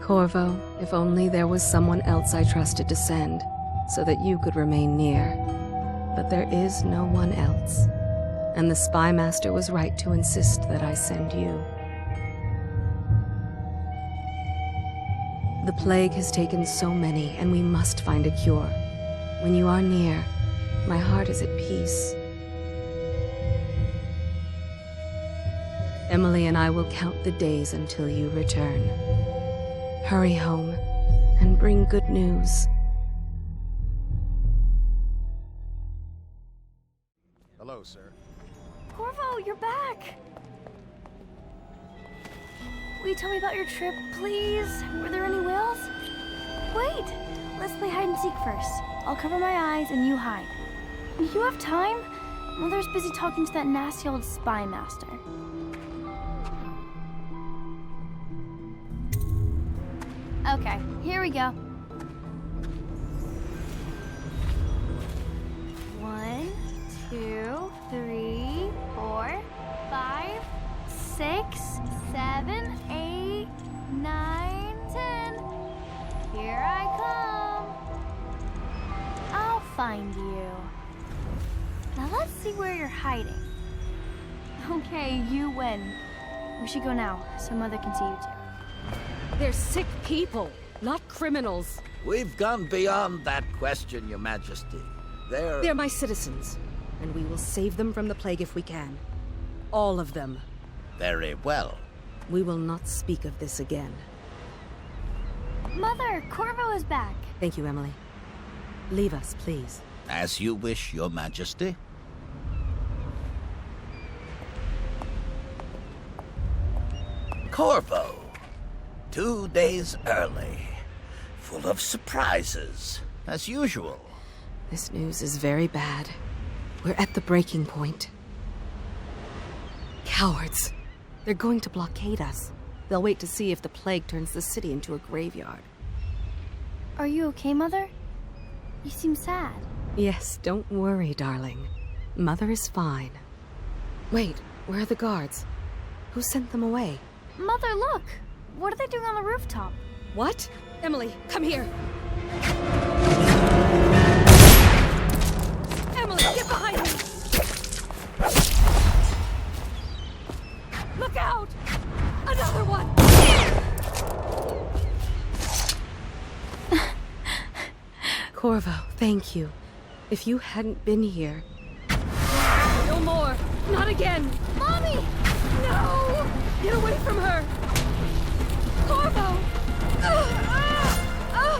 Corvo, if only there was someone else I trusted to send, so that you could remain near. But there is no one else, and the Spy Master was right to insist that I send you. The plague has taken so many, and we must find a cure. When you are near, my heart is at peace. Emily and I will count the days until you return. Hurry home, and bring good news. Hello, sir. Corvo, you're back! Will you tell me about your trip, please? Were there any whales? Wait! Let's play hide and seek first. I'll cover my eyes and you hide. You have time? Mother's busy talking to that nasty old spy master. Okay, here we go. 1, 2, 3, 4, 5, 6, 7, 8, 9, 10. Here I come. I'll find you. Now let's see where you're hiding. Okay, you win. We should go now, so Mother can see you too. They're sick people, not criminals. We've gone beyond that question, Your Majesty. They're my citizens, and we will save them from the plague if we can. All of them. Very well. We will not speak of this again. Mother, Corvo is back. Thank you, Emily. Leave us, please. As you wish, Your Majesty. Corvo. 2 days early. Full of surprises, as usual. This news is very bad. We're at the breaking point. Cowards. They're going to blockade us. They'll wait to see if the plague turns the city into a graveyard. Are you okay, Mother? You seem sad. Yes, don't worry, darling. Mother is fine. Wait, where are the guards? Who sent them away? Mother, look! What are they doing on the rooftop? What? Emily, come here! Emily, get behind me! Look out! Another one! Corvo, thank you. If you hadn't been here... No more! Not again! Mommy! No! Get away from her! Corvo!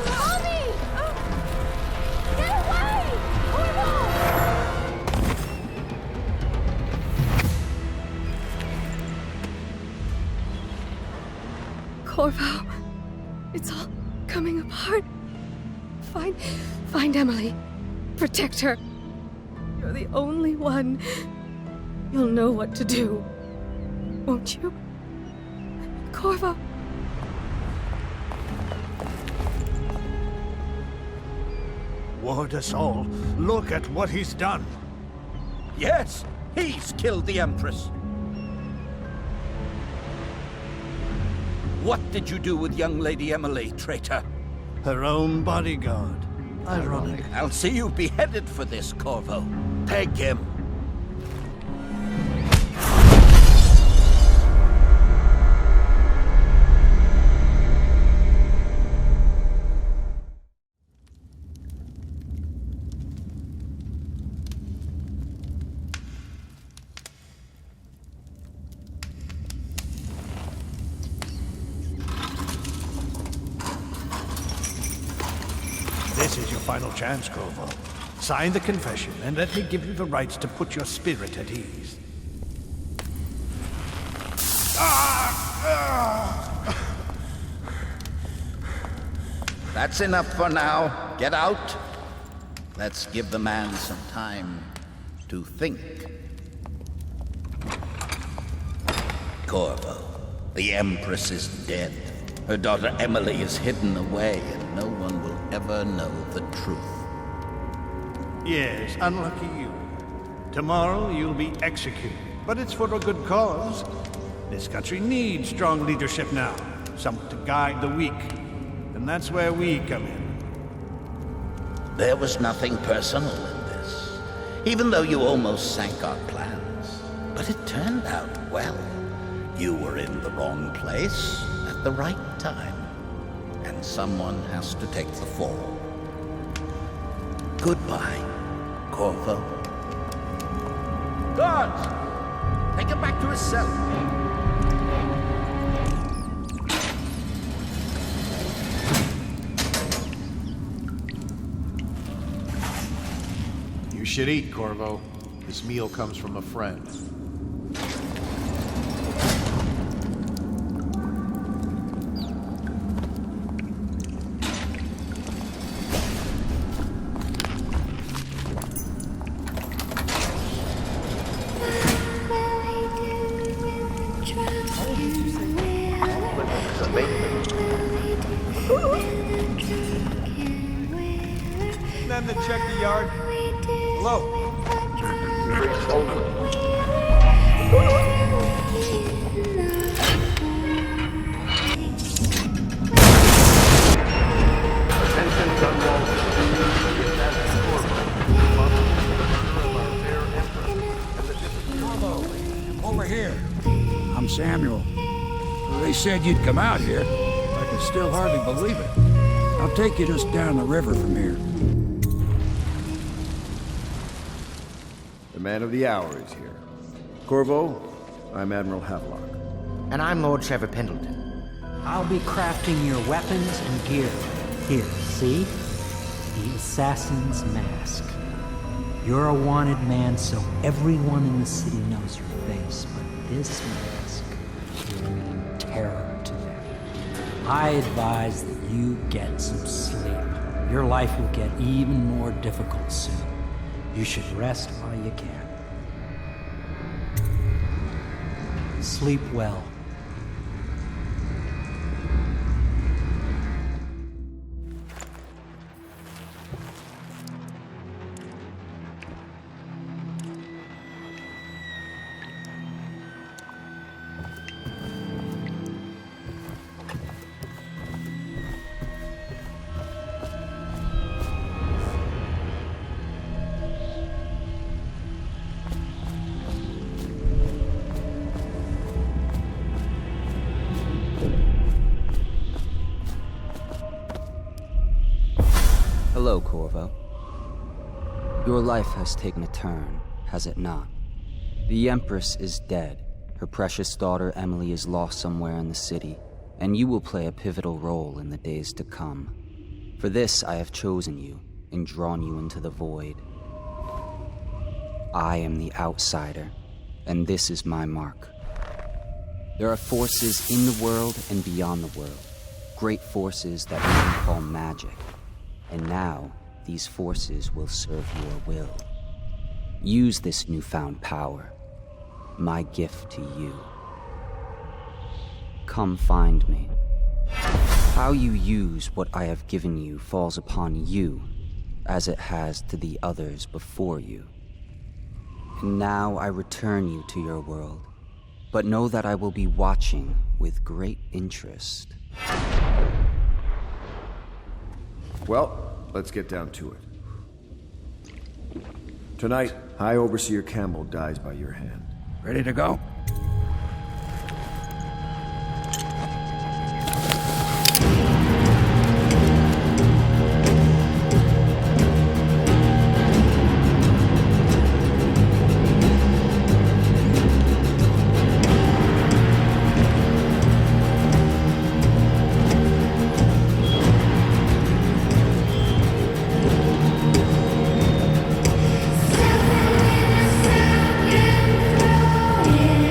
Mommy! Get away! Corvo! Corvo, it's all coming apart. Find Emily. Protect her. You're the only one. You'll know what to do. Won't you? Corvo. Ward us all. Look at what he's done. Yes, he's killed the Empress. What did you do with young Lady Emily, traitor? Her own bodyguard. Ironic. I'll see you beheaded for this, Corvo. Peg him. This is your final chance, Corvo. Sign the confession, and let me give you the rights to put your spirit at ease. That's enough for now. Get out. Let's give the man some time to think. Corvo, the Empress is dead. Her daughter Emily is hidden away, and no one will ever know the truth. Yes, unlucky you. Tomorrow you'll be executed, but it's for a good cause. This country needs strong leadership now. someone to guide the weak. And that's where we come in. There was nothing personal in this, even though you almost sank our plans. But it turned out well. You were in the wrong place at the right time, and someone has to take the fall. Goodbye, Corvo. Guards! Take him back to his cell. You should eat, Corvo. This meal comes from a friend. Them to check the yard. Hello. Over here. I'm Samuel. They said you'd come out here. I can still hardly believe it. I'll take you just down the river from here. The man of the hour is here. Corvo, I'm Admiral Havelock. And I'm Lord Trevor Pendleton. I'll be crafting your weapons and gear. Here, see? The assassin's mask. You're a wanted man, so everyone in the city knows your face, but this mask will mean terror to them. I advise that you get some sleep. Your life will get even more difficult soon. You should rest while you can. Sleep well. Hello, Corvo. Your life has taken a turn, has it not? The Empress is dead. Her precious daughter Emily is lost somewhere in the city, and you will play a pivotal role in the days to come. For this, I have chosen you and drawn you into the void. I am the outsider, and this is my mark. There are forces in the world and beyond the world, great forces that we can call magic. And now, these forces will serve your will. Use this newfound power, my gift to you. Come find me. How you use what I have given you falls upon you, as it has to the others before you. And now I return you to your world, but know that I will be watching with great interest. Well, let's get down to it. Tonight, High Overseer Campbell dies by your hand. Ready to go? Yeah.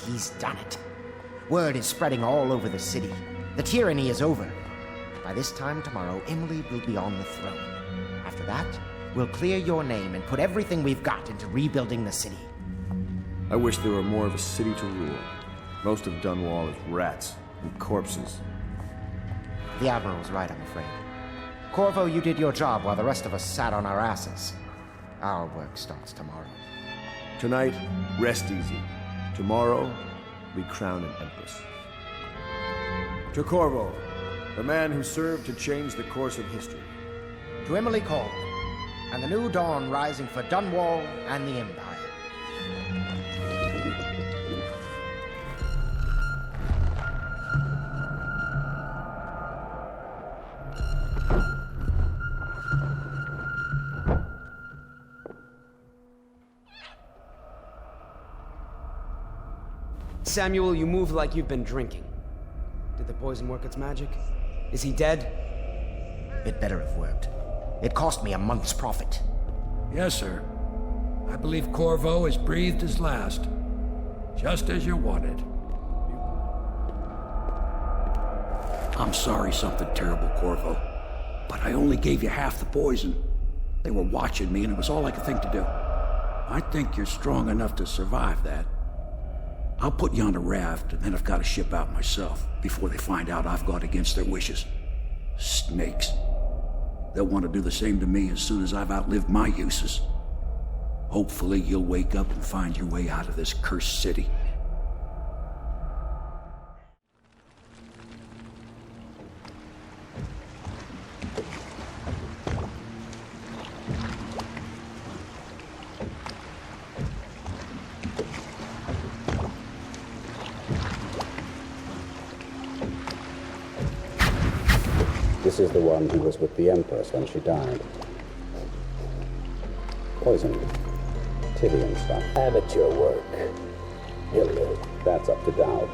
he's done it. Word is spreading all over the city. The tyranny is over. By this time tomorrow, Emily will be on the throne. After that, we'll clear your name and put everything we've got into rebuilding the city. I wish there were more of a city to rule. Most of Dunwall is rats and corpses. The Admiral's right, I'm afraid. Corvo, you did your job while the rest of us sat on our asses. Our work starts tomorrow. Tonight, rest easy. Tomorrow, we crown an empress. To Corvo, the man who served to change the course of history. To Emily Corvo, and the new dawn rising for Dunwall and the Empire. Samuel, you move like you've been drinking. Did the poison work its magic? Is he dead? It better have worked. It cost me a month's profit. Yes, sir. I believe Corvo has breathed his last. Just as you wanted. I'm sorry something terrible, Corvo. But I only gave you half the poison. They were watching me and it was all I could think to do. I think you're strong enough to survive that. I'll put you on a raft, and then I've got to ship out myself before they find out I've gone against their wishes. Snakes. They'll want to do the same to me as soon as I've outlived my uses. Hopefully you'll wake up and find your way out of this cursed city. This is the one who was with the Empress when she died. Poisoned. Tivian stuff. Amateur work. He'll live. That's up to Dowd.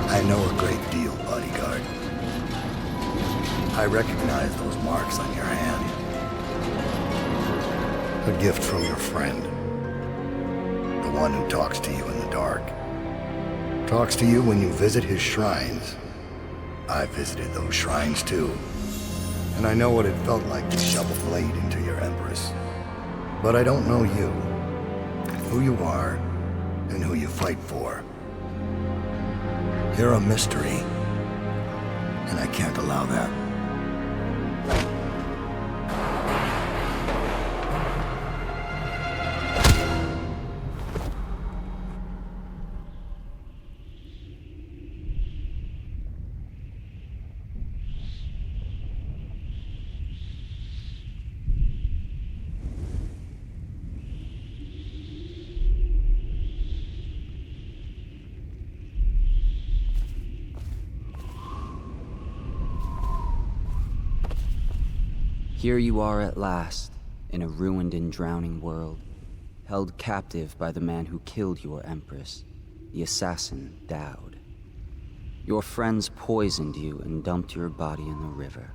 I know a great deal, bodyguard. I recognize those marks on your hand. A gift from your friend. The one who talks to you in the dark. Talks to you when you visit his shrines. I visited those shrines too. And I know what it felt like to shove a blade into your Empress. But I don't know you. Who you are, and who you fight for. You're a mystery. And I can't allow that. Here you are at last, in a ruined and drowning world, held captive by the man who killed your Empress, the assassin Dowd. Your friends poisoned you and dumped your body in the river.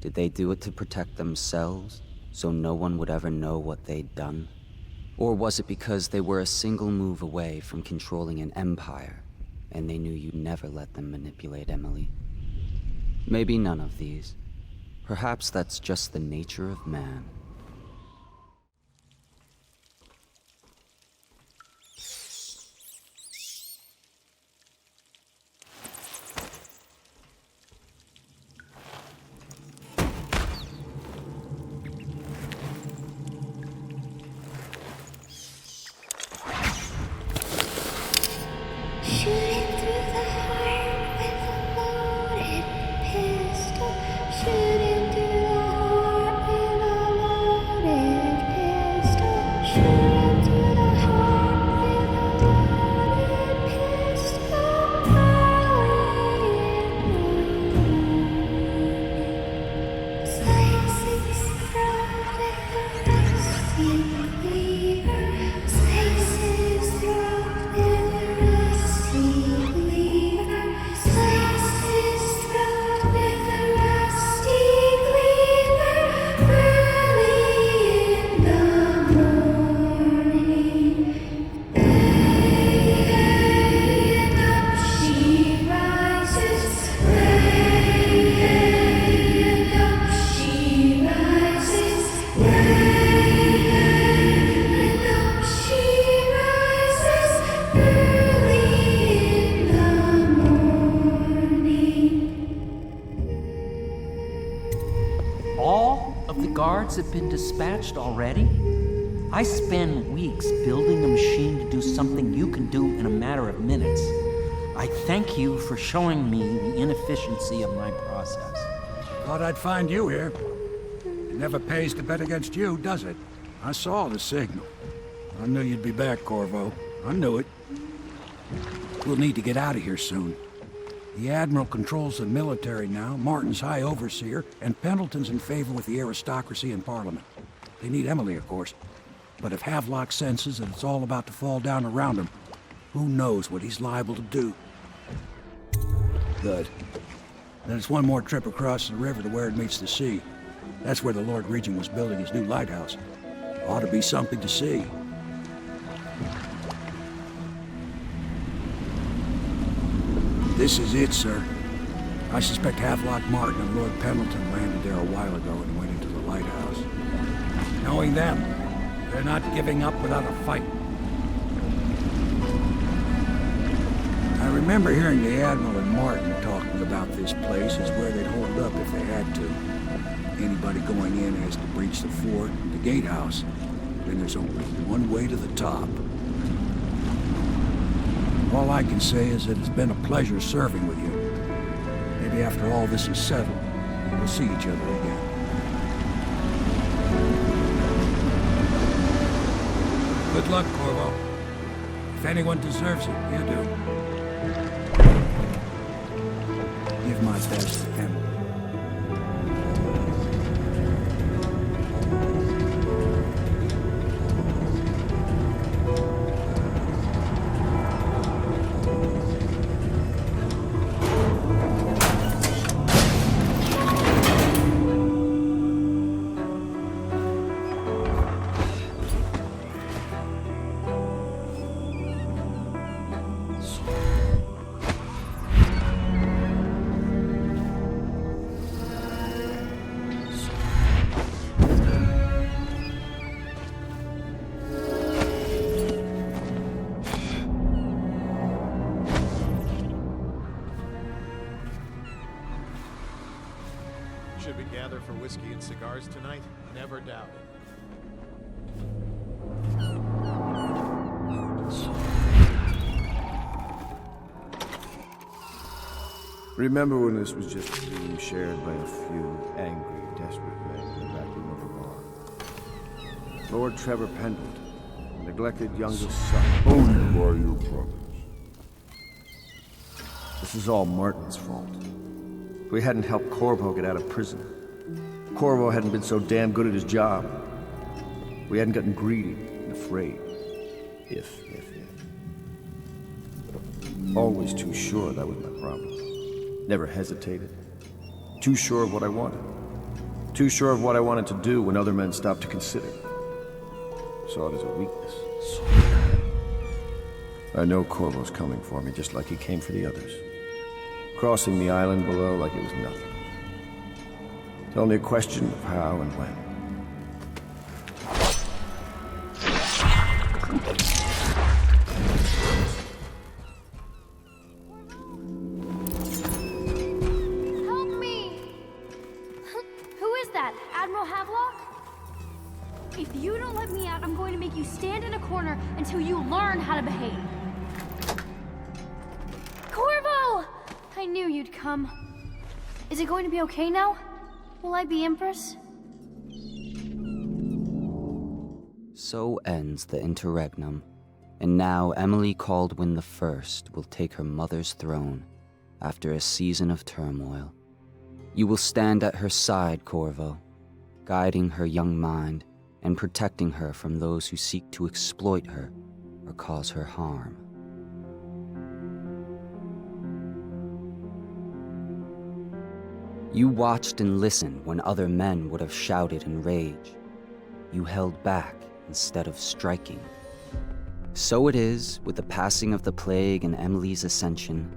Did they do it to protect themselves, so no one would ever know what they'd done? Or was it because they were a single move away from controlling an empire, and they knew you'd never let them manipulate Emily? Maybe none of these. Perhaps that's just the nature of man. Shooting through the heart with a loaded pistol. parts have been dispatched already? I spend weeks building a machine to do something you can do in a matter of minutes. I thank you for showing me the inefficiency of my process. Thought I'd find you here. It never pays to bet against you, does it? I saw the signal. I knew you'd be back, Corvo. I knew it. We'll need to get out of here soon. The Admiral controls the military now, Martin's High Overseer, and Pendleton's in favor with the aristocracy and Parliament. They need Emily, of course. But if Havelock senses that it's all about to fall down around him, who knows what he's liable to do? Good. Then it's one more trip across the river to where it meets the sea. That's where the Lord Regent was building his new lighthouse. Ought to be something to see. This is it, sir. I suspect Havelock Martin and Lord Pendleton landed there a while ago and went into the lighthouse. Knowing them, they're not giving up without a fight. I remember hearing the Admiral and Martin talking about this place as where they'd hold up if they had to. Anybody going in has to breach the fort, the gatehouse. Then there's only one way to the top. All I can say is that it's been a pleasure serving with you. Maybe after all this is settled, we'll see each other again. Good luck, Corvo. If anyone deserves it, you do. Give my best to Emily. Should we gather for whiskey and cigars tonight? Never doubt it. Remember when this was just a dream shared by a few angry, desperate men in the back room of a bar? Lord Trevor Pendleton, the neglected youngest son. Only by your brothers. This is all Martin's fault. If we hadn't helped Corvo get out of prison, Corvo hadn't been so damn good at his job, we hadn't gotten greedy and afraid. If. Always too sure that was my problem. Never hesitated. Too sure of what I wanted. Too sure of what I wanted to do when other men stopped to consider. Saw it as a weakness. I know Corvo's coming for me just like he came for the others. Crossing the island below like it was nothing. It's only a question of how and when. Help me! Who is that? Admiral Havelock? If you don't let me out, I'm going to make you stand in a corner until you learn how to behave. Corvo! I knew you'd come. Is it going to be okay now? Will I be Empress? So ends the interregnum, and now Emily Caldwin the First will take her mother's throne after a season of turmoil. You will stand at her side, Corvo, guiding her young mind and protecting her from those who seek to exploit her or cause her harm. You watched and listened when other men would have shouted in rage. You held back instead of striking. So it is, with the passing of the plague and Emily's ascension,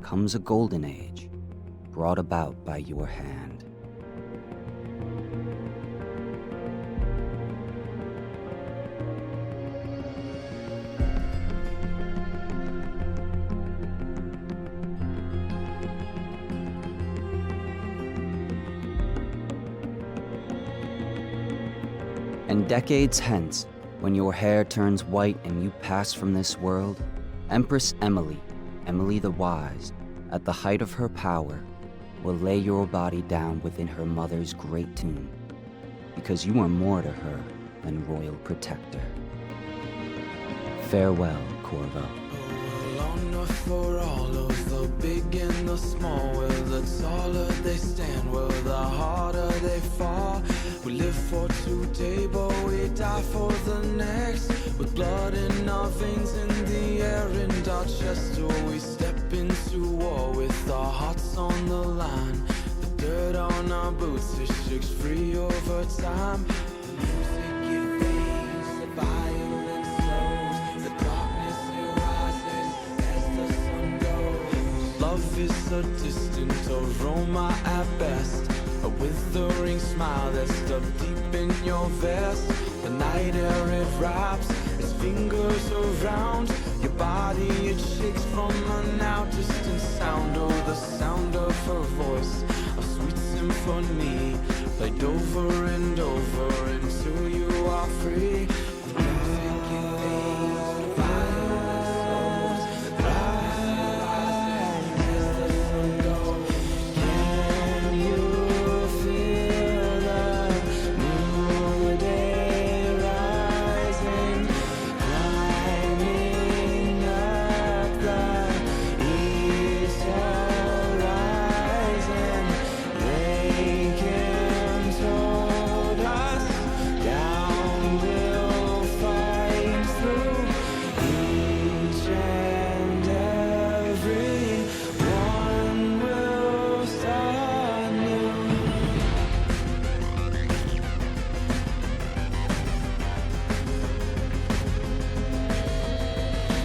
comes a golden age, brought about by your hand. And decades hence, when your hair turns white and you pass from this world, Empress Emily, Emily the Wise, at the height of her power, will lay your body down within her mother's great tomb, because you are more to her than royal protector. Farewell, Corvo. Long enough for all of the big and the small. Well, the taller they stand, well, the harder they fall. We live for today, but we die for the next. With blood in our veins, in the air, and our chest. Oh, we step into war with our hearts on the line. The dirt on our boots, it shakes free over time. The music it fades, the violence slows. The darkness it rises as the sun goes. Love is a distant aroma at best. A withering smile that's stuffed deep in your vest. The night air it wraps its fingers around your body. It shakes from a now distant sound. Oh, the sound of her voice, a sweet symphony, played over and over until you are free. The music it fades, the violence slows. The darkness rises as the sun goes. Can you feel the new day rising, climbing up the east horizon? They can told us down we'll fight through each and every one will start new.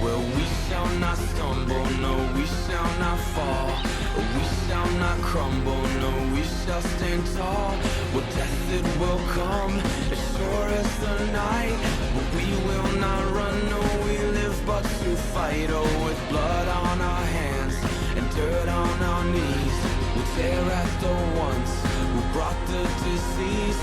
Well, we shall not stumble, no, we shall not fall. We shall not crumble, no, we shall stand tall. Well, death it will come, as sure as the night. But we will not run, no, we live but to fight. Oh, with blood on our hands and dirt on our knees, we'll tear at the ones who brought the disease.